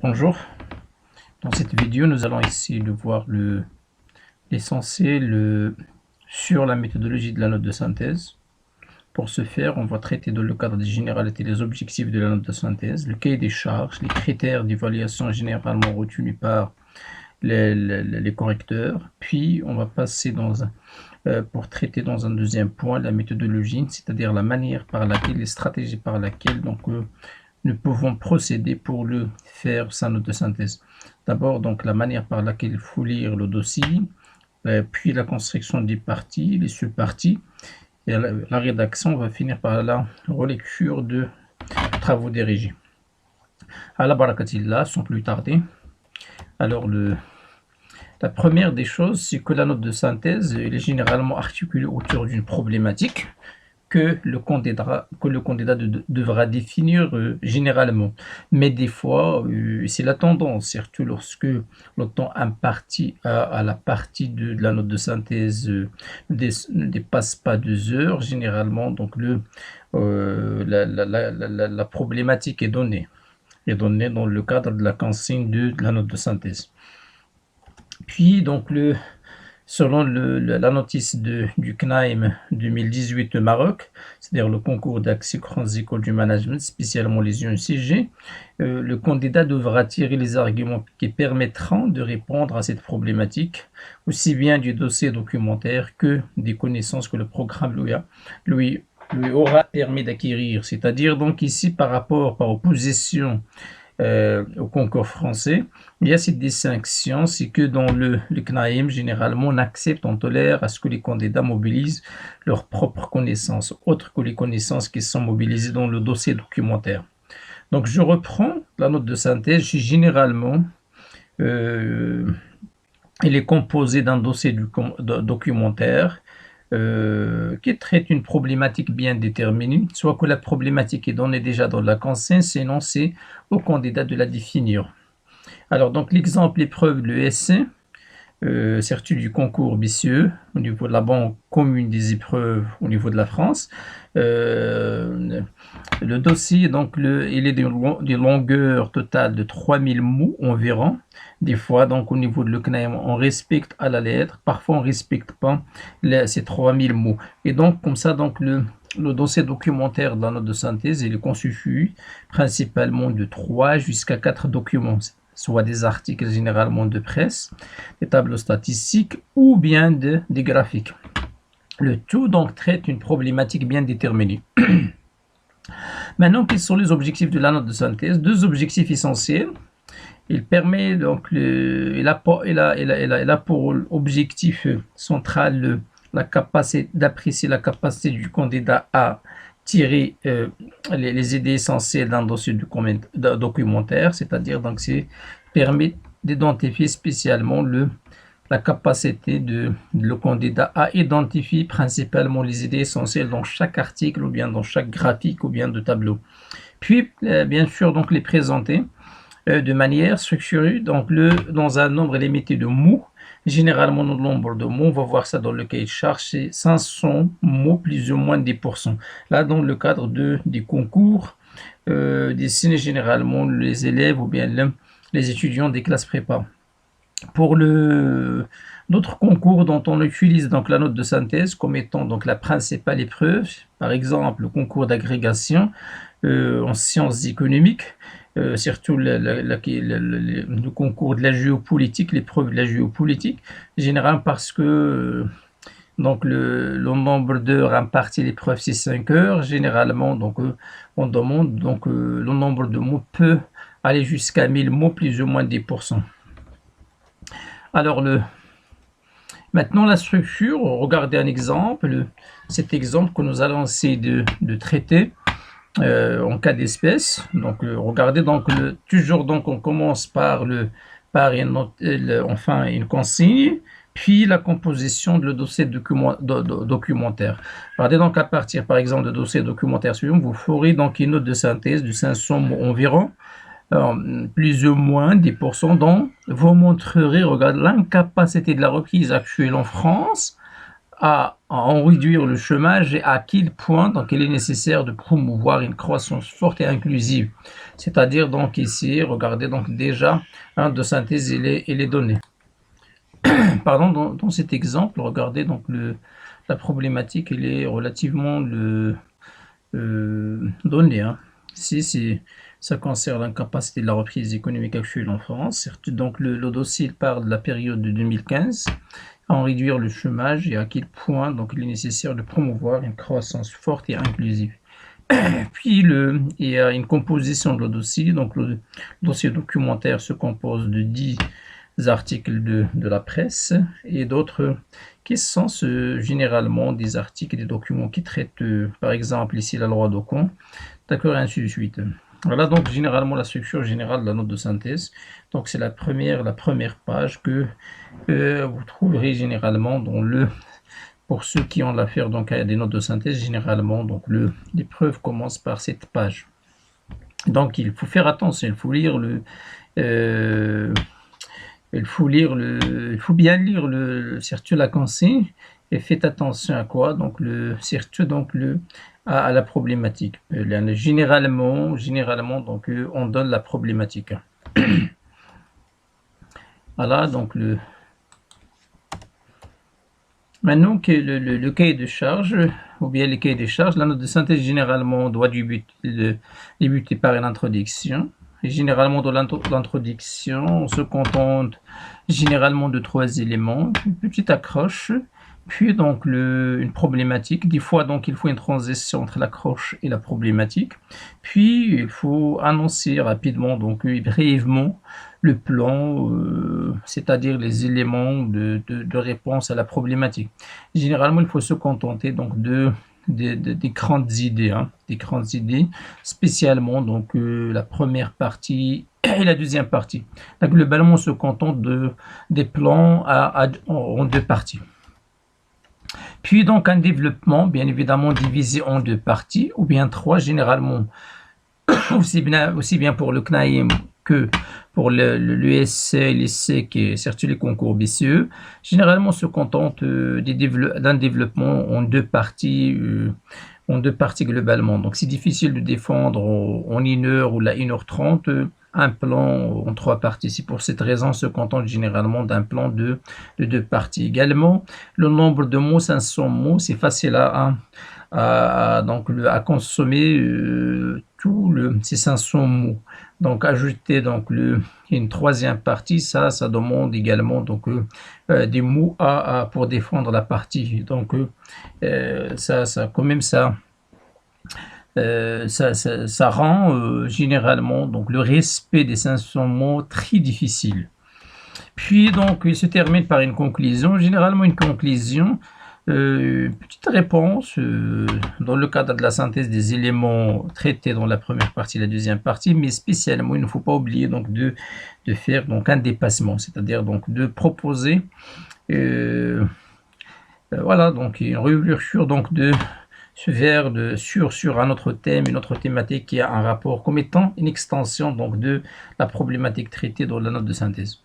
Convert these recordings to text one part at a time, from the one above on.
Bonjour, dans cette vidéo nous allons essayer de voir l'essentiel sur la méthodologie de la note de synthèse. Pour ce faire, on va traiter dans le cadre des généralités les objectifs de la note de synthèse, le cahier des charges, les critères d'évaluation généralement retenus par les correcteurs, puis on va passer pour traiter dans un deuxième point la méthodologie, c'est-à-dire la manière par laquelle, les stratégies par laquelle nous pouvons procéder pour le faire sa note de synthèse. D'abord, donc, la manière par laquelle il faut lire le dossier, puis la construction des parties, les sous-parties, et la rédaction. On va finir par la relecture de travaux dirigés. À la barakatillah, sans plus tarder. Alors, la première des choses, c'est que la note de synthèse elle est généralement articulée autour d'une problématique que le candidat devra définir généralement. Mais des fois, c'est la tendance, surtout lorsque le temps imparti à la partie de la note de synthèse ne dépasse pas 2 heures, généralement, donc la problématique est donnée dans le cadre de la consigne de la note de synthèse. Puis, donc, selon la notice du CNAIM 2018 au Maroc, c'est-à-dire le concours d'accès aux grandes écoles du management, spécialement les UNCG, le candidat devra tirer les arguments qui permettront de répondre à cette problématique, aussi bien du dossier documentaire que des connaissances que le programme lui aura permis d'acquérir. C'est-à-dire donc ici par opposition au concours français, il y a cette distinction, c'est que dans le CNAIM, généralement, on accepte, on tolère à ce que les candidats mobilisent leurs propres connaissances, autres que les connaissances qui sont mobilisées dans le dossier documentaire. Donc, je reprends la note de synthèse. Généralement, elle est composée d'un dossier documentaire qui traite une problématique bien déterminée, soit que la problématique est donnée déjà dans la consigne, sinon c'est au candidat de la définir. Alors, donc, l'exemple épreuve, le essai, certitude du concours BCE, au niveau de la banque commune des épreuves au niveau de la France. Le dossier, donc, il est de longueur totale de 3000 mots environ. Des fois, donc, au niveau de l'ECNAM, on respecte à la lettre. Parfois, on ne respecte pas ces 3000 mots. Et donc, comme ça, donc, le dossier documentaire de la note de synthèse, il est constitué principalement de 3 jusqu'à 4 documents, soit des articles généralement de presse, des tableaux statistiques ou bien des graphiques. Le tout donc traite une problématique bien déterminée. Maintenant, quels sont les objectifs de la note de synthèse? Deux objectifs essentiels. Il permet donc, il a pour objectif central la capacité d'apprécier la capacité du candidat à tirer les idées essentielles d'un dossier documentaire, c'est-à-dire donc c'est permet d'identifier spécialement la capacité de le candidat à identifier principalement les idées essentielles dans chaque article ou bien dans chaque graphique ou bien de tableau. Puis bien sûr donc les présenter de manière structurée donc dans un nombre limité de mots. Généralement, le nombre de mots, on va voir ça dans le cahier de charge, c'est 500 mots plus ou moins 10%. Là, dans le cadre des concours, dessinés généralement les élèves ou bien les étudiants des classes prépa. Pour d'autres concours dont on utilise donc la note de synthèse comme étant donc la principale épreuve, par exemple le concours d'agrégation en sciences économiques, surtout le concours de la géopolitique, l'épreuve de la géopolitique, généralement parce que donc le nombre d'heures imparti l'épreuve c'est 5 heures, généralement donc on demande donc le nombre de mots peut aller jusqu'à 1000 mots plus ou moins 10%. Alors maintenant la structure, regardez un exemple, cet exemple que nous allons essayer de traiter en cas d'espèce. Donc regardez donc toujours donc on commence par une consigne, puis la composition de le dossier documentaire. Regardez donc à partir par exemple de dossier documentaire suivant, vous ferez donc une note de synthèse de 500 mots environ. Plus ou moins 10%, dont vous montrerez, regardez, l'incapacité de la reprise actuelle en France à en réduire le chômage et à quel point donc il est nécessaire de promouvoir une croissance forte et inclusive. C'est-à-dire donc ici, regardez donc déjà de synthèse et les données. Pardon, dans cet exemple, regardez donc la problématique, elle est relativement donnée. Hein. Ici, ça concerne l'incapacité de la reprise économique actuelle en France. Certes, donc le dossier parle de la période de 2015 en réduire le chômage et à quel point donc il est nécessaire de promouvoir une croissance forte et inclusive. Puis il y a une composition de le dossier. Donc le dossier documentaire se compose de 10 articles de la presse et d'autres qui sont généralement des articles et des documents qui traitent, par exemple ici la loi d'Ocon, d'accord, et ainsi de suite. Voilà donc généralement la structure générale de la note de synthèse. Donc c'est la première page que vous trouverez généralement dans pour ceux qui ont l'affaire donc à des notes de synthèse, généralement donc l'épreuve commence par cette page. Donc il faut faire attention, il faut bien lire surtout la consigne et faites attention à quoi donc surtout donc à la problématique. Généralement donc on donne la problématique. Voilà donc maintenant que le cahier de charge ou bien les cahiers de charge, la note de synthèse généralement doit débuter par une introduction. Et généralement, dans l'introduction, on se contente généralement de 3 éléments, une petite accroche, puis donc une problématique. Des fois, donc, il faut une transition entre l'accroche et la problématique. Puis, il faut annoncer rapidement, donc brièvement, le plan, c'est-à-dire les éléments de réponse à la problématique. Généralement, il faut se contenter donc des grandes idées, spécialement donc la première partie et la deuxième partie. Donc, globalement, on se contente des plans en 2 parties. Puis donc un développement, bien évidemment divisé en 2 parties, ou bien 3 généralement, aussi bien pour le CNAIM que pour l'ESC, l'ESSEC et surtout les concours BCE. Généralement, on se contente d'un développement en 2 parties, globalement. Donc, c'est difficile de défendre en 1 heure ou la 1h30 un plan en 3 parties. C'est pour cette raison, on se contente généralement d'un plan de 2 parties. Également, le nombre de mots, 500 mots, c'est facile à consommer ces 500 mots. Donc, ajouter donc une 3e partie, ça demande également donc des mots pour défendre la partie. Donc, quand même ça rend généralement donc le respect des 500 mots très difficile. Puis donc il se termine par une conclusion, généralement une conclusion, petite réponse dans le cadre de la synthèse des éléments traités dans la première partie et la deuxième partie, mais spécialement il ne faut pas oublier donc de faire donc un dépassement, c'est-à-dire donc de proposer voilà donc une réouverture donc sur un autre thème, une autre thématique qui a un rapport comme étant une extension donc de la problématique traitée dans la note de synthèse.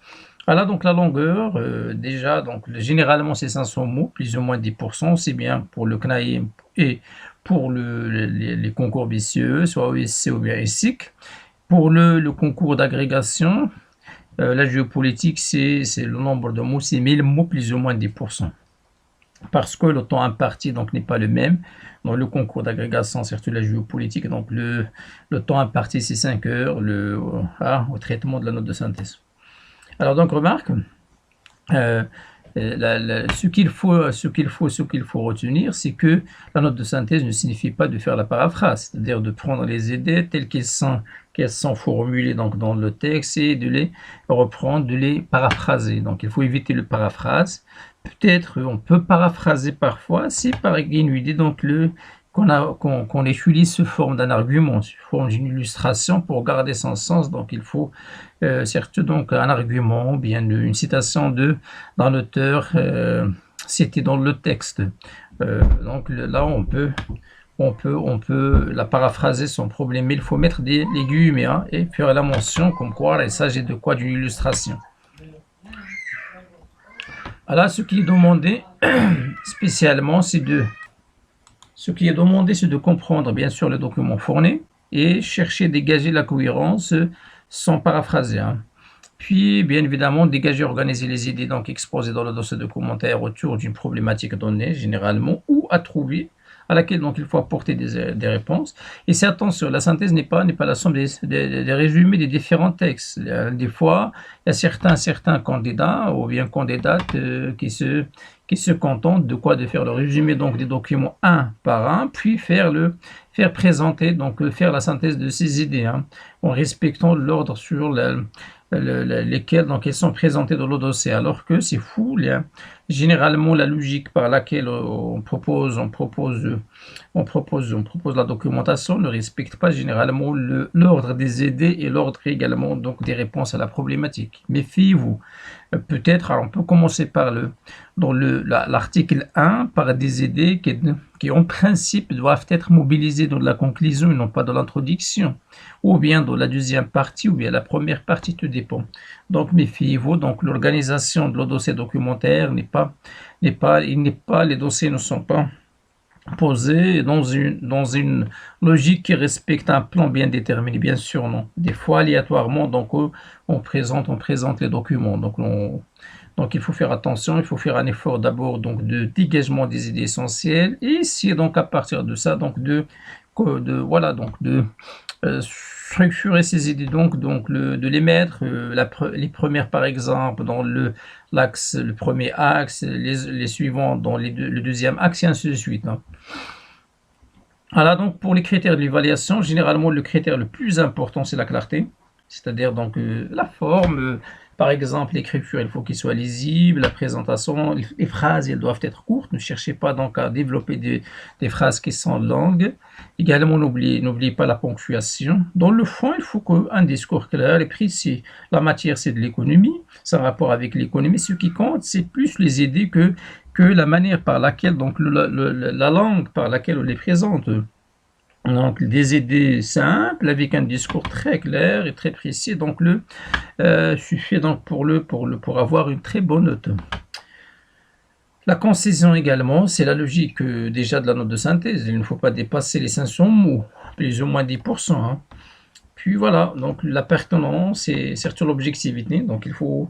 Voilà donc la longueur, déjà donc généralement c'est 500 mots, plus ou moins 10%, c'est bien pour le CNAIM et pour les concours BCE, soit OSC ou bien ESSEC. Pour le concours d'agrégation, la géopolitique, c'est le nombre de mots, c'est 1000 mots, plus ou moins 10%. Parce que le temps imparti donc n'est pas le même. Dans le concours d'agrégation, surtout la géopolitique, donc le temps imparti c'est 5 heures au traitement de la note de synthèse. Alors donc remarque, ce qu'il faut retenir, c'est que la note de synthèse ne signifie pas de faire la paraphrase, c'est-à-dire de prendre les idées telles qu'elles sont formulées donc dans le texte et de les reprendre, de les paraphraser. Donc il faut éviter le paraphrase. Peut-être on peut paraphraser parfois, c'est par une idée donc qu'on utilise sous forme d'un argument, sous forme d'une illustration pour garder son sens. Donc il faut surtout donc un argument, bien une citation d'un auteur cité dans le texte. Donc là on peut la paraphraser sans problème, mais il faut mettre des guillemets et faire la mention comme quoi il s'agit de quoi, d'une illustration. Alors, ce qui est demandé spécialement, c'est de comprendre bien sûr le document fourni et chercher à dégager la cohérence sans paraphraser, hein. Puis, bien évidemment, dégager, organiser les idées donc exposées dans le dossier de commentaires autour d'une problématique donnée, généralement, ou à trouver, à laquelle donc il faut apporter des réponses. Et c'est attention, la synthèse n'est pas la somme des résumés des différents textes. Des fois, il y a certains candidats ou bien candidates qui se contentent de quoi? De faire le résumé donc des documents un par un, puis faire présenter, donc faire la synthèse de ces idées, hein, en respectant l'ordre sur lesquels donc ils sont présentés dans le dossier, alors que c'est fou. Généralement, la logique par laquelle on propose la documentation ne respecte pas généralement l'ordre des idées et l'ordre également donc des réponses à la problématique. Méfiez-vous. Peut-être, alors on peut commencer par l'article 1 par des idées qui en principe doivent être mobilisées dans la conclusion et non pas dans l'introduction, ou bien dans la deuxième partie ou bien la première partie, tout dépend. Donc méfiez-vous, donc l'organisation de le dossier documentaire les dossiers ne sont pas posés dans une logique qui respecte un plan bien déterminé, bien sûr, non. Des fois, aléatoirement, donc on présente les documents. Donc il faut faire attention, il faut faire un effort d'abord donc de dégagement des idées essentielles et essayer donc à partir de ça donc de structurer ces idées de les mettre les premières par exemple dans le premier axe, les suivants dans le deuxième axe et ainsi de suite, hein. Voilà, donc pour les critères de l'évaluation, généralement le critère le plus important c'est la clarté, c'est-à-dire donc la forme, par exemple l'écriture il faut qu'il soit lisible, la présentation, les phrases elles doivent être courtes, ne cherchez pas donc à développer des phrases qui sont longues. Également n'oubliez pas la ponctuation. Dans le fond il faut qu'un discours clair et précis. La matière c'est de l'économie, c'est un rapport avec l'économie, ce qui compte c'est plus les idées que la manière par laquelle, donc la langue par laquelle on les présente. Donc des idées simples avec un discours très clair et très précis, donc suffit donc pour avoir une très bonne note. La concision également, c'est la logique déjà de la note de synthèse. Il ne faut pas dépasser les 500 mots, plus ou moins 10%, hein. Puis voilà, donc la pertinence et surtout l'objectivité. Donc il faut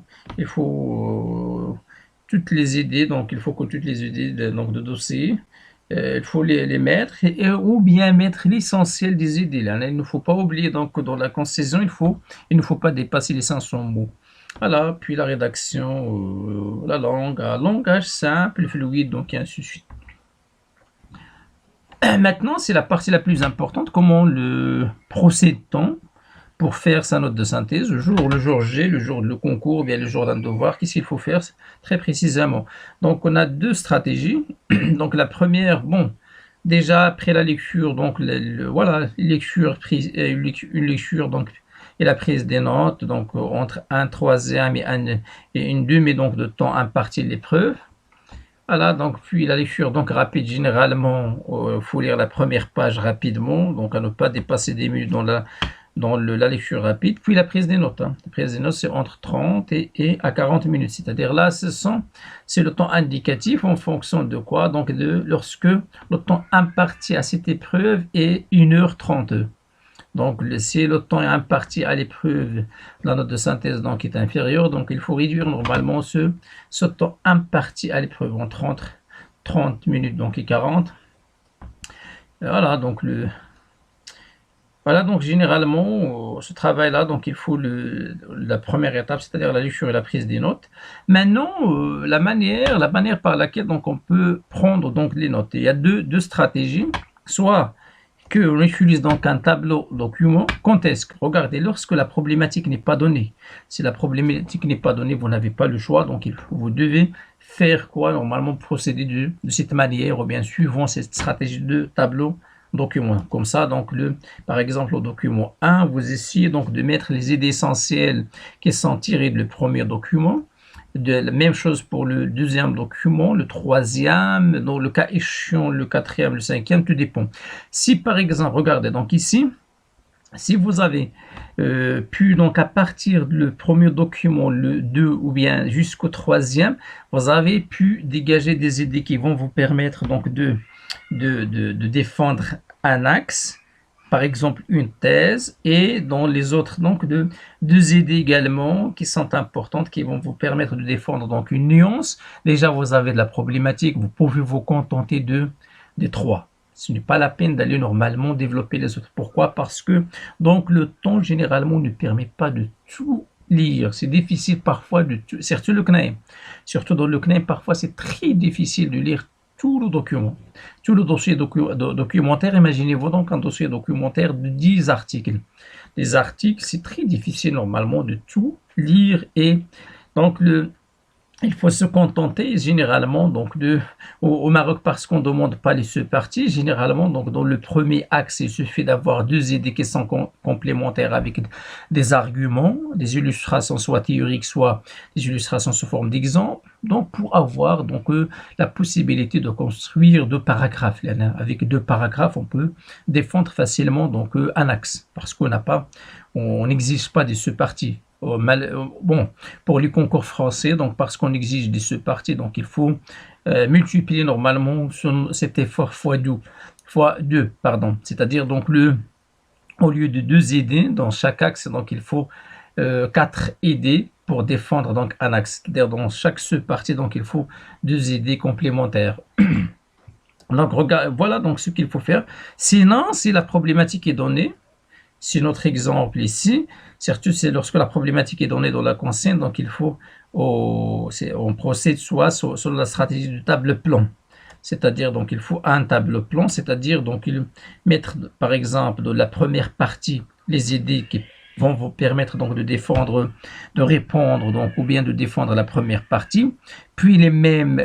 toutes les idées, donc il faut que toutes les idées de dossier, il faut les mettre ou bien mettre l'essentiel des idées. Là, il ne faut pas oublier donc que dans la concision, il ne faut pas dépasser les 500 mots. Voilà, puis la rédaction, la langue, un langage simple, fluide, donc et ainsi de suite. Maintenant, c'est la partie la plus importante. Comment le procède-t-on pour faire sa note de synthèse le jour J, le jour de concours, ou bien le jour d'un devoir? Qu'est-ce qu'il faut faire très précisément? Donc, on a deux stratégies. Donc, la première, bon, déjà après la lecture, donc voilà, une lecture donc et la prise des notes, donc entre un troisième et une demi donc de temps imparti à l'épreuve. Voilà, donc puis la lecture donc rapide, généralement, faut lire la première page rapidement, donc à ne pas dépasser 10 minutes dans la lecture rapide, puis la prise des notes, hein. La prise des notes, c'est entre 30 et à 40 minutes, c'est-à-dire là, c'est le temps indicatif en fonction de quoi? Donc lorsque le temps imparti à cette épreuve est 1h30. Donc, si le temps est imparti à l'épreuve, la note de synthèse donc est inférieure, donc il faut réduire normalement ce temps imparti à l'épreuve en 30 minutes donc et 40. Voilà, donc généralement ce travail-là, donc il faut la première étape, c'est-à-dire la lecture et la prise des notes. Maintenant, la manière par laquelle donc on peut prendre donc les notes. Il y a deux stratégies, soit qu'on utilise donc un tableau document. Quand est-ce que? Regardez, lorsque la problématique n'est pas donnée. Si la problématique n'est pas donnée, vous n'avez pas le choix, donc vous devez faire quoi? Normalement, procéder de cette manière, ou bien suivant cette stratégie de tableau document. Comme ça, donc par exemple, au document 1, vous essayez donc de mettre les idées essentielles qui sont tirées du premier document. La même chose pour le deuxième document, le troisième, dans le cas échéant, le quatrième, le cinquième, tout dépend. Si par exemple, regardez, donc ici, si vous avez Puis donc à partir du premier document, le 2 ou bien jusqu'au troisième, vous avez pu dégager des idées qui vont vous permettre donc de défendre un axe, par exemple une thèse, et dans les autres donc deux idées également qui sont importantes, qui vont vous permettre de défendre donc une nuance. Déjà vous avez de la problématique, vous pouvez vous contenter des trois. Ce n'est pas la peine d'aller normalement développer les autres. Pourquoi? Parce que donc le temps généralement ne permet pas de tout lire. C'est difficile parfois de tout, surtout le CNAIM. Surtout dans le CNAIM, parfois c'est très difficile de lire tout le document. Tout le dossier documentaire, imaginez-vous donc un dossier documentaire de 10 articles. Les articles, c'est très difficile normalement de tout lire et donc il faut se contenter généralement donc au Maroc parce qu'on ne demande pas les sous-parties. Généralement donc dans le premier axe, il suffit d'avoir deux idées qui sont complémentaires avec des arguments, des illustrations soit théoriques, soit des illustrations sous forme d'exemple. Donc pour avoir donc la possibilité de construire deux paragraphes. Avec deux paragraphes, on peut défendre facilement donc un axe parce on n'exige pas des sous-parties. Bon, pour les concours français, donc parce qu'on exige des sous-parties, donc il faut multiplier normalement cet effort fois 2, pardon. C'est-à-dire donc au lieu de deux idées dans chaque axe, donc il faut 4 idées pour défendre donc un axe. C'est-à-dire dans chaque sous-partie, donc il faut deux idées complémentaires. Donc voilà donc ce qu'il faut faire. Sinon, si la problématique est donnée, c'est notre exemple ici, surtout c'est lorsque la problématique est donnée dans la consigne, donc il faut, on procède soit sur la stratégie du table-plan. C'est-à-dire donc il faut un tableau-plan, c'est-à-dire donc mettre par exemple dans la première partie les idées qui vont vous permettre donc de défendre, de répondre donc ou bien de défendre la première partie, puis les mêmes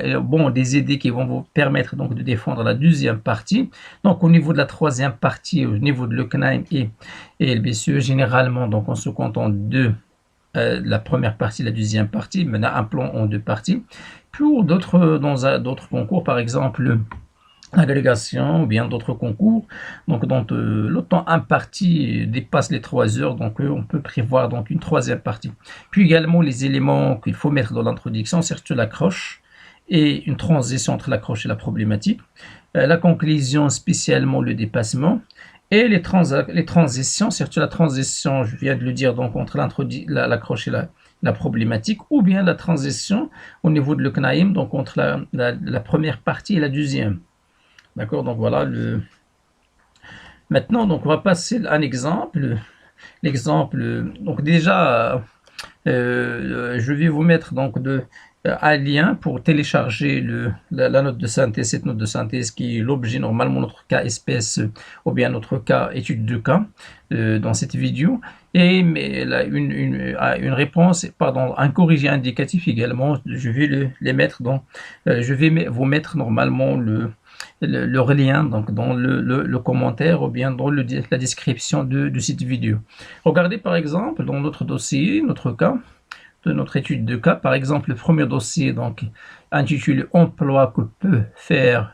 des idées qui vont vous permettre donc de défendre la deuxième partie. Donc au niveau de la troisième partie, au niveau de le CNAIM et LBCE, généralement donc on se contente de la première partie, la deuxième partie, maintenant un plan en deux parties. Pour d'autres d'autres concours, par exemple l'agrégation ou bien d'autres concours, donc le temps imparti dépasse les 3 heures, donc on peut prévoir donc une troisième partie. Puis également les éléments qu'il faut mettre dans l'introduction, surtout l'accroche et une transition entre l'accroche et la problématique, la conclusion spécialement le dépassement et les transitions, surtout la transition, je viens de le dire, donc entre l'accroche et la problématique, ou bien la transition au niveau de l'ECNAIM, donc entre la première partie et la deuxième. D'accord, donc voilà. Maintenant, donc on va passer à un exemple. L'exemple, donc déjà, je vais vous mettre donc un lien pour télécharger la note de synthèse, cette note de synthèse qui est l'objet normalement notre cas espèce ou bien notre cas étude de cas dans cette vidéo. Et une réponse, pardon, un corrigé indicatif également, je vais les mettre je vais vous mettre normalement leur lien donc dans le commentaire ou bien dans la description de cette vidéo. Regardez par exemple dans notre dossier, notre cas, de notre étude de cas, par exemple le premier dossier donc intitulé emploi que peut faire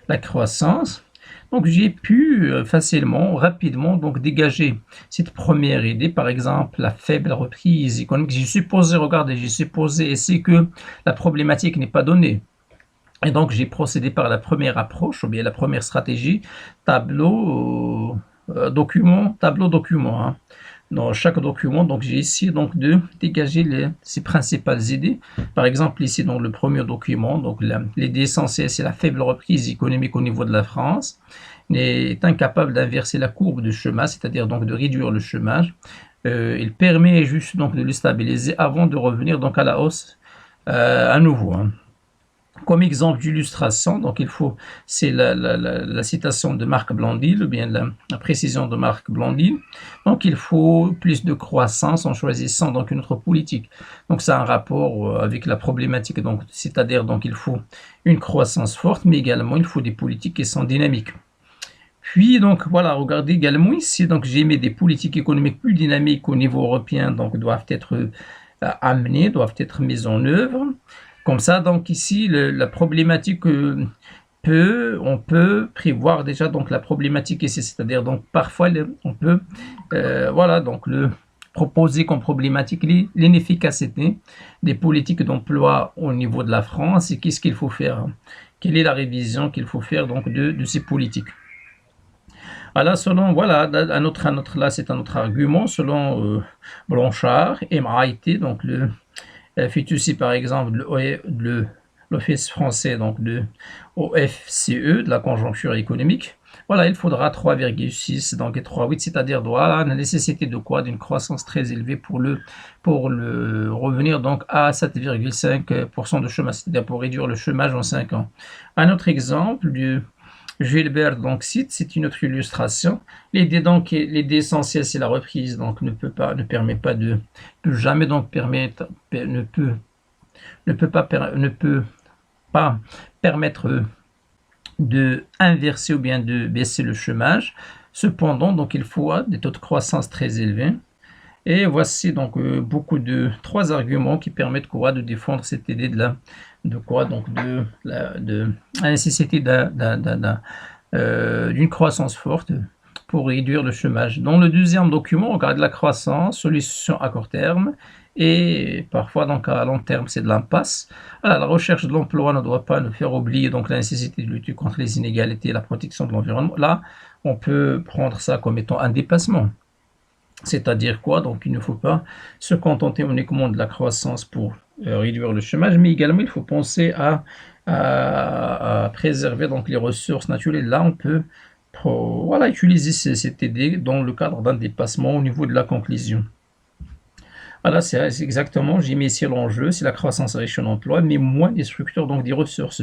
la croissance. Donc j'ai pu facilement, rapidement donc dégager cette première idée, par exemple la faible reprise économique. J'ai supposé, regardez, j'ai supposé ici que la problématique n'est pas donnée. Et donc, j'ai procédé par la première approche, ou bien la première stratégie, tableau, document. Hein. Dans chaque document, donc j'ai essayé donc de dégager ces principales idées. Par exemple, ici, dans le premier document, donc l'idée essentielle, c'est la faible reprise économique au niveau de la France, est incapable d'inverser la courbe de chômage, c'est-à-dire donc de réduire le chômage. Il permet juste donc de le stabiliser avant de revenir donc à la hausse à nouveau. Hein. Comme exemple d'illustration, donc c'est la citation de Marc Blandil, ou bien la précision de Marc Blandil. Donc il faut plus de croissance en choisissant donc une autre politique. Donc c'est un rapport avec la problématique, donc c'est-à-dire donc il faut une croissance forte, mais également il faut des politiques qui sont dynamiques. Puis donc voilà, regardez également ici, donc j'ai mis des politiques économiques plus dynamiques au niveau européen, donc doivent être amenées, doivent être mises en œuvre. Comme ça, donc ici, la problématique on peut prévoir déjà donc la problématique ici, c'est-à-dire donc parfois on peut voilà donc proposer comme problématique l'inefficacité des politiques d'emploi au niveau de la France et qu'est-ce qu'il faut faire. Quelle est la révision qu'il faut faire donc de ces politiques. Alors, selon, voilà, là, c'est un autre argument, selon Blanchard, MIT, donc le FITUSI, par exemple, l'Office français, donc de OFCE, de la conjoncture économique. Voilà, il faudra 3,6, donc 3,8, c'est-à-dire voilà, la nécessité de quoi? D'une croissance très élevée pour revenir donc à 7,5% de chômage, c'est-à-dire pour réduire le chômage en 5 ans. Un autre exemple du Gilbert donc cite, c'est une autre illustration. L'idée essentielle, c'est la reprise, donc ne permet pas jamais donc ne peut pas permettre de inverser ou bien de baisser le chômage. Cependant, donc il faut des taux de croissance très élevés. Et voici donc trois arguments qui permettent quoi de défendre cette idée de la nécessité d'une croissance forte pour réduire le chômage. Dans le deuxième document, on regarde la croissance, solution à court terme, et parfois donc à long terme, c'est de l'impasse. Alors, la recherche de l'emploi ne doit pas nous faire oublier donc la nécessité de lutter contre les inégalités et la protection de l'environnement. Là, on peut prendre ça comme étant un dépassement. C'est-à-dire quoi? Donc, il ne faut pas se contenter uniquement de la croissance pour réduire le chômage, mais également, il faut penser à préserver donc les ressources naturelles. Là, on peut voilà, utiliser cette idée dans le cadre d'un dépassement au niveau de la conclusion. Voilà, c'est exactement, j'ai mis ici l'enjeu, c'est la croissance riche en emploi, mais moins destructeur donc des ressources.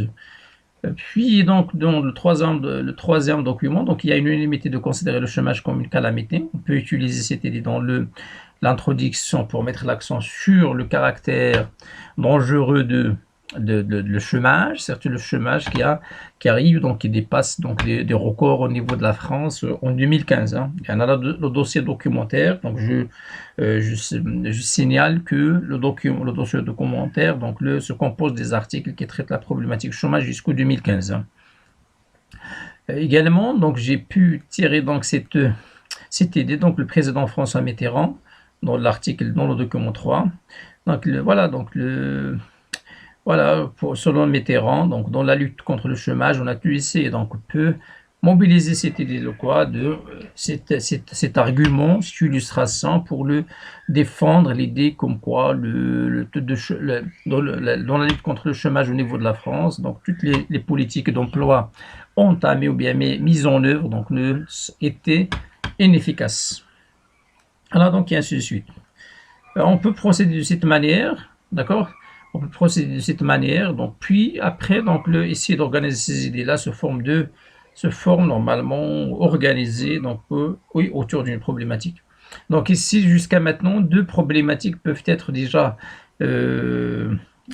Puis donc dans le troisième document, donc il y a une unanimité de considérer le chômage comme une calamité. On peut utiliser cette idée dans l'introduction pour mettre l'accent sur le caractère dangereux le chômage, surtout le chômage qui arrive, donc qui dépasse donc des records au niveau de la France en 2015. Hein. Il y en a le dossier documentaire, donc je signale que le dossier documentaire donc se compose des articles qui traitent la problématique du chômage jusqu'au 2015. Hein. Également, donc j'ai pu tirer donc cette idée, donc le président François Mitterrand, dans l'article, dans le document 3. Donc voilà, selon Mitterrand, donc dans la lutte contre le chômage, on a pu essayer, donc on peut mobiliser cette idée de quoi, cet argument, cette illustration pour défendre l'idée comme quoi dans la lutte contre le chômage au niveau de la France, donc toutes les politiques d'emploi entamées ou bien mises en œuvre, donc étaient inefficaces. Alors donc, et ainsi de suite. On peut procéder de cette manière, d'accord? On peut procéder de cette manière, donc puis après, donc essayer d'organiser ces idées-là se forment normalement organisées, donc oui, autour d'une problématique. Donc ici, jusqu'à maintenant, deux problématiques peuvent être déjà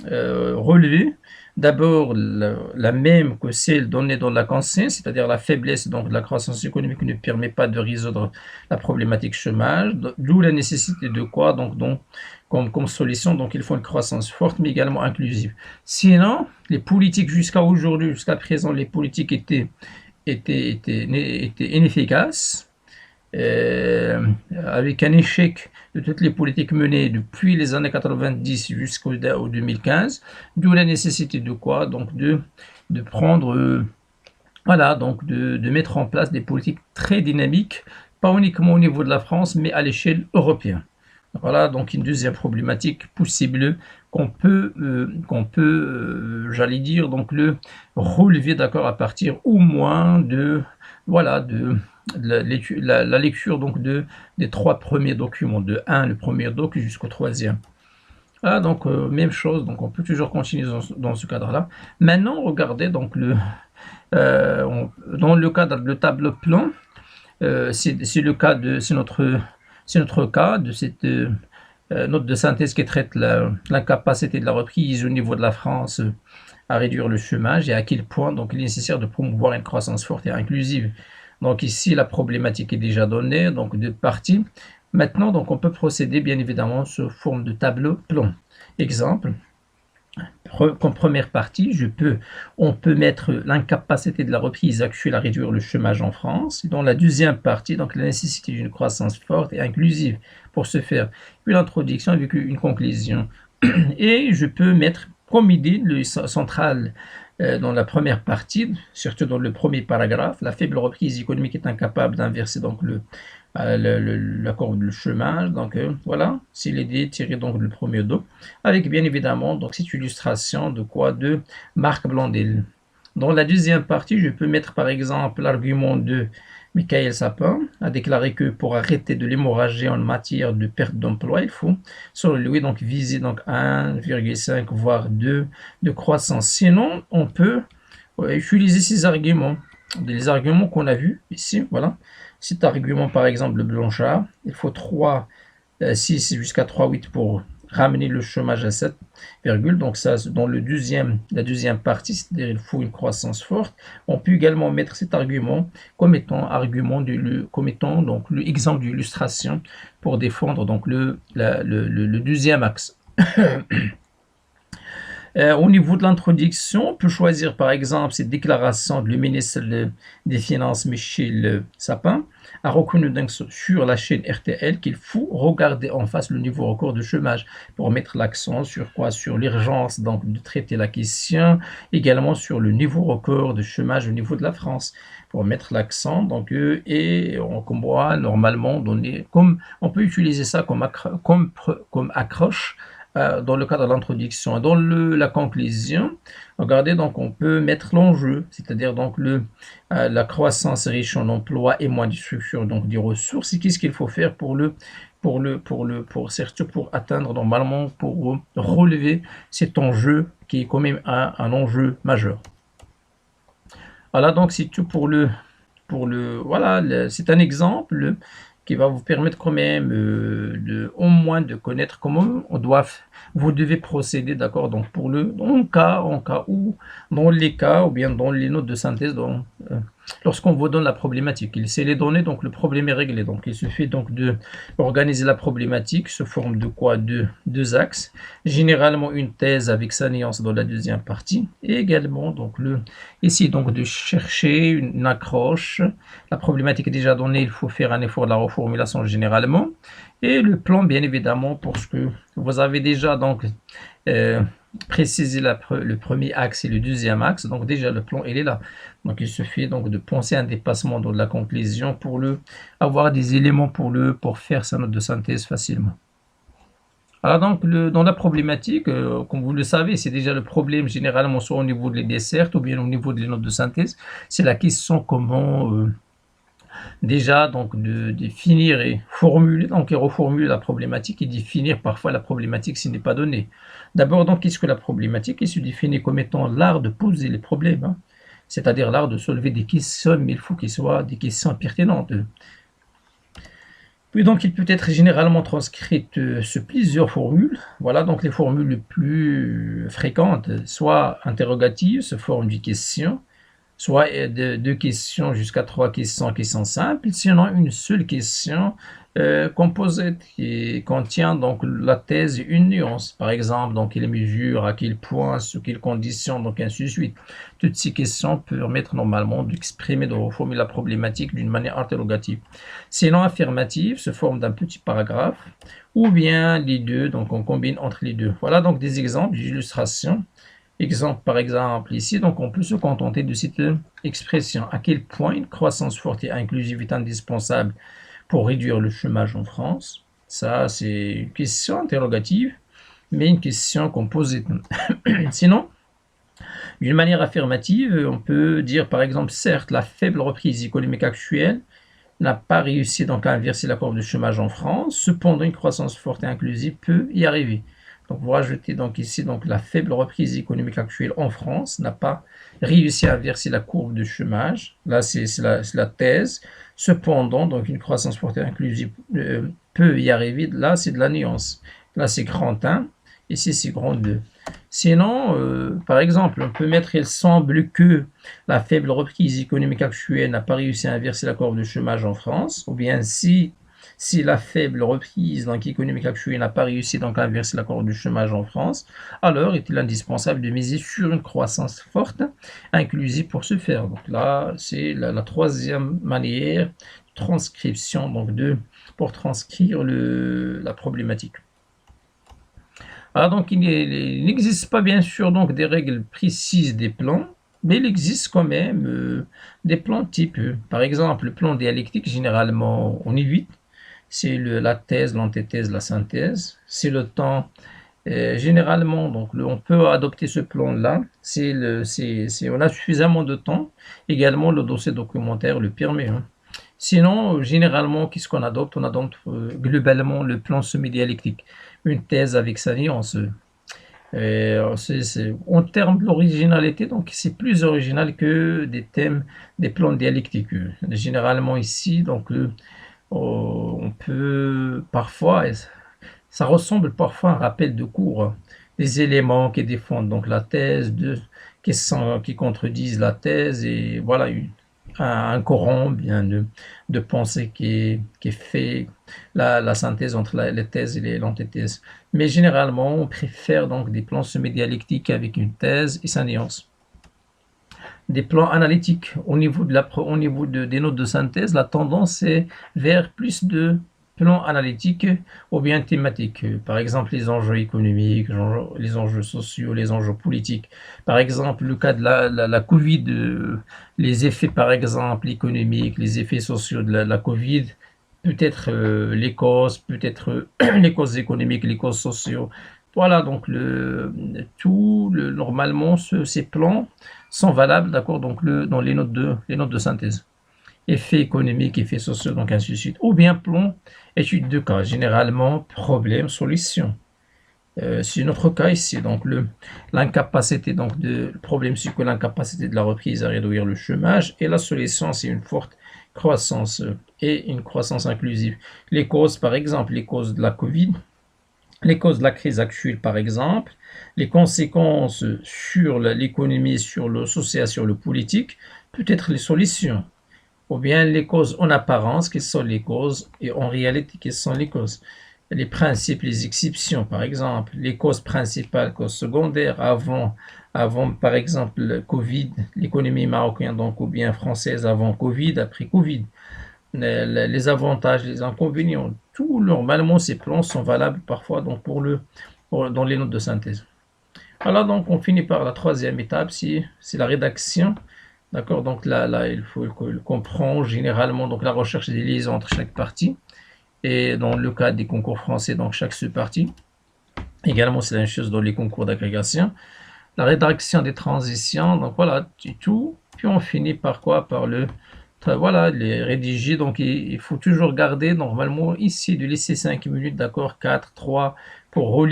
relevées. D'abord, la même que celle donnée dans la consigne, c'est-à-dire la faiblesse donc, de la croissance économique ne permet pas de résoudre la problématique chômage, d'où la nécessité de quoi donc, comme solution, donc il faut une croissance forte mais également inclusive. Sinon, les politiques jusqu'à aujourd'hui, jusqu'à présent, les politiques étaient inefficaces, avec un échec de toutes les politiques menées depuis les années 90 jusqu'au 2015, d'où la nécessité de quoi? Donc de prendre, voilà, donc de mettre en place des politiques très dynamiques, pas uniquement au niveau de la France, mais à l'échelle européenne. Voilà donc une deuxième problématique possible qu'on peut, j'allais dire, donc relever, d'accord, à partir au moins de la lecture donc des trois premiers documents, de 1, le premier doc, jusqu'au troisième. Voilà, donc même chose, donc on peut toujours continuer dans ce cadre-là. Maintenant, regardez donc dans le cadre de tableau plan, c'est notre cas de cette note de synthèse qui traite l'incapacité de la reprise au niveau de la France à réduire le chômage et à quel point donc il est nécessaire de promouvoir une croissance forte et inclusive. Donc ici, la problématique est déjà donnée, donc deux parties. Maintenant, donc on peut procéder bien évidemment sous forme de tableau plan. Exemple, Comme première partie, on peut mettre l'incapacité de la reprise actuelle à réduire le chômage en France. Dans la deuxième partie, donc la nécessité d'une croissance forte et inclusive pour ce faire. Une introduction avec une conclusion. Et je peux mettre comme idée centrale dans la première partie, surtout dans le premier paragraphe, la faible reprise économique est incapable d'inverser donc la courbe de chômage. Donc voilà, c'est l'idée tirée donc du premier dos, avec bien évidemment donc cette illustration de quoi de Marc Blondel. Dans la deuxième partie, je peux mettre par exemple l'argument de Michael Sapin a déclaré que pour arrêter de l'hémorragie en matière de perte d'emploi, il faut, selon lui, donc viser donc 1,5 voire 2 de croissance. Sinon, on peut utiliser ces arguments, des arguments qu'on a vus ici, voilà. Cet argument, par exemple, de Blanchard, il faut 3, 6 jusqu'à 3,8 pour ramener le chômage à 7, donc ça, dans la deuxième partie, c'est-à-dire il faut une croissance forte. On peut également mettre cet argument comme étant donc l'exemple d'illustration pour défendre donc le deuxième axe. Au niveau de l'introduction, on peut choisir par exemple cette déclaration du ministre des Finances Michel Sapin a reconnu donc sur la chaîne RTL qu'il faut regarder en face le niveau record de chômage pour mettre l'accent sur quoi? Sur l'urgence donc de traiter la question, également sur le niveau record de chômage au niveau de la France pour mettre l'accent donc et on voit normalement donner comme on peut utiliser ça comme accroche dans le cadre de l'introduction. Dans la conclusion, regardez, donc on peut mettre l'enjeu, c'est-à-dire donc la croissance riche en emploi et moins de structure, donc des ressources. Et qu'est-ce qu'il faut faire surtout pour atteindre normalement, pour relever cet enjeu qui est quand même un enjeu majeur. Voilà, donc c'est tout voilà, c'est un exemple qui va vous permettre quand même au moins de connaître comment vous devez procéder, d'accord, donc en cas où, dans les cas ou bien dans les notes de synthèse, lorsqu'on vous donne la problématique, c'est les données, donc le problème est réglé, donc il suffit donc de organiser la problématique sous forme de quoi? De deux axes, généralement une thèse avec sa nuance dans la deuxième partie, et également donc ici donc de chercher une accroche. La problématique est déjà donnée, il faut faire un effort de la reformulation généralement. Et le plan, bien évidemment, parce que vous avez déjà donc précisé le premier axe et le deuxième axe. Donc déjà, le plan, il est là. Donc il suffit donc de penser à un dépassement dans la conclusion pour avoir des éléments pour faire sa note de synthèse facilement. Alors donc, dans la problématique, comme vous le savez, c'est déjà le problème généralement soit au niveau des dessertes ou bien au niveau des notes de synthèse. C'est la question comment déjà donc de définir et formuler, donc et reformuler la problématique et définir parfois la problématique s'il n'est pas donné. D'abord, donc, qu'est-ce que la problématique? Elle se définit comme étant l'art de poser les problèmes, hein, c'est-à-dire l'art de soulever des questions, mais il faut qu'ils soient des questions pertinentes. Puis donc, il peut être généralement transcrite sur plusieurs formules. Voilà donc les formules les plus fréquentes, soit interrogatives sous forme de questions, soit deux questions jusqu'à 3 questions qui sont simples, sinon une seule question composée qui contient donc la thèse et une nuance. Par exemple, donc quelle mesure, à quel point, sous quelles conditions, donc ainsi de suite. Toutes ces questions permettent normalement d'exprimer, de reformuler la problématique d'une manière interrogative. Sinon affirmative, se forme d'un petit paragraphe, ou bien les deux, donc on combine entre les deux. Voilà donc des exemples d'illustrations. Exemple par exemple ici, donc on peut se contenter de cette expression. À quel point une croissance forte et inclusive est indispensable pour réduire le chômage en France? Ça, c'est une question interrogative, mais une question composée. Sinon, d'une manière affirmative, on peut dire par exemple, certes, la faible reprise économique actuelle n'a pas réussi donc à inverser la courbe de chômage en France, cependant une croissance forte et inclusive peut y arriver. Donc vous rajoutez donc ici donc la faible reprise économique actuelle en France n'a pas réussi à inverser la courbe de chômage. Là c'est la thèse. Cependant donc une croissance forte et inclusive peut y arriver. Là c'est de la nuance. Là c'est grand 1. Ici c'est grand 2. Sinon, par exemple, on peut mettre il semble que la faible reprise économique actuelle n'a pas réussi à inverser la courbe de chômage en France, ou bien si Si la faible reprise donc, économique actuelle n'a pas réussi donc, à inverser la courbe du chômage en France, alors est-il indispensable de miser sur une croissance forte, inclusive pour ce faire. Donc là, c'est la troisième manière de transcription donc pour transcrire la problématique. Alors donc il n'existe pas bien sûr donc des règles précises des plans, mais il existe quand même des plans types. Par exemple, le plan dialectique, généralement on évite, c'est la thèse, l'antithèse, la synthèse. C'est le temps, généralement, donc on peut adopter ce plan-là, on a suffisamment de temps. Également, le dossier documentaire le permet. Hein. Sinon, généralement, qu'est-ce qu'on adopte? On adopte globalement le plan semi-dialectique, une thèse avec sa nuance. En termes de l'originalité, donc c'est plus original que des thèmes, des plans dialectiques. Généralement ici, donc on peut parfois, et ça ressemble parfois à un rappel de cours, des éléments qui défendent donc la thèse, qui contredisent la thèse, et voilà un courant bien de pensée qui fait la synthèse entre les thèses et l'antithèse. Mais généralement, on préfère donc des plans semi-dialectiques avec une thèse et sa nuance. Des plans analytiques au niveau des notes de synthèse, la tendance est vers plus de plans analytiques ou bien thématiques. Par exemple, les enjeux économiques, les enjeux sociaux, les enjeux politiques. Par exemple, le cas de la Covid, les effets par exemple économiques, les effets sociaux de la Covid, peut-être les causes, peut-être les causes économiques, les causes sociaux. Voilà, donc normalement, ces plans sont valables, d'accord, donc dans les notes de synthèse. Effets économiques, effets sociaux, donc ainsi de suite. Ou bien plan, étude de cas, généralement problème, solution. C'est notre cas ici, donc l'incapacité, donc le problème c'est que l'incapacité de la reprise à réduire le chômage et la solution c'est une forte croissance et une croissance inclusive. Les causes, par exemple, les causes de la Covid, les causes de la crise actuelle, par exemple, les conséquences sur l'économie, sur le social, sur le politique, peut-être les solutions, ou bien les causes en apparence, quelles sont les causes, et en réalité, quelles sont les causes. Les principes, les exceptions, par exemple, les causes principales, causes secondaires, avant par exemple, le Covid, l'économie marocaine, donc, ou bien française avant Covid, après Covid les avantages, les inconvénients, tout normalement ces plans sont valables parfois donc dans les notes de synthèse. Voilà, donc on finit par la troisième étape, c'est la rédaction. D'accord, donc là il faut comprendre généralement donc la recherche des liaisons entre chaque partie. Et dans le cas des concours français, donc chaque sous-partie. Également, c'est la même chose dans les concours d'agrégation. La rédaction des transitions, donc voilà, tout. Puis on finit par quoi? Par voilà, les rédiger. Donc il faut toujours garder normalement ici de laisser 5 minutes, d'accord, 4, 3 pour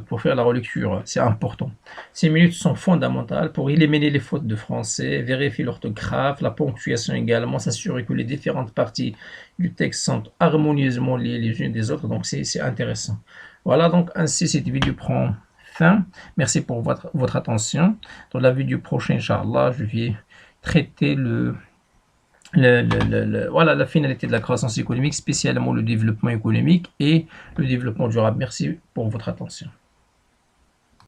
pour faire la relecture. C'est important. Ces minutes sont fondamentales pour éliminer les fautes de français, vérifier l'orthographe, la ponctuation également, s'assurer que les différentes parties du texte sont harmonieusement liées les unes des autres. Donc c'est intéressant. Voilà, donc ainsi cette vidéo prend fin. Merci pour votre attention. Dans la vidéo prochaine, Inch'Allah, je vais traiter voilà, la finalité de la croissance économique, spécialement le développement économique et le développement durable. Merci pour votre attention.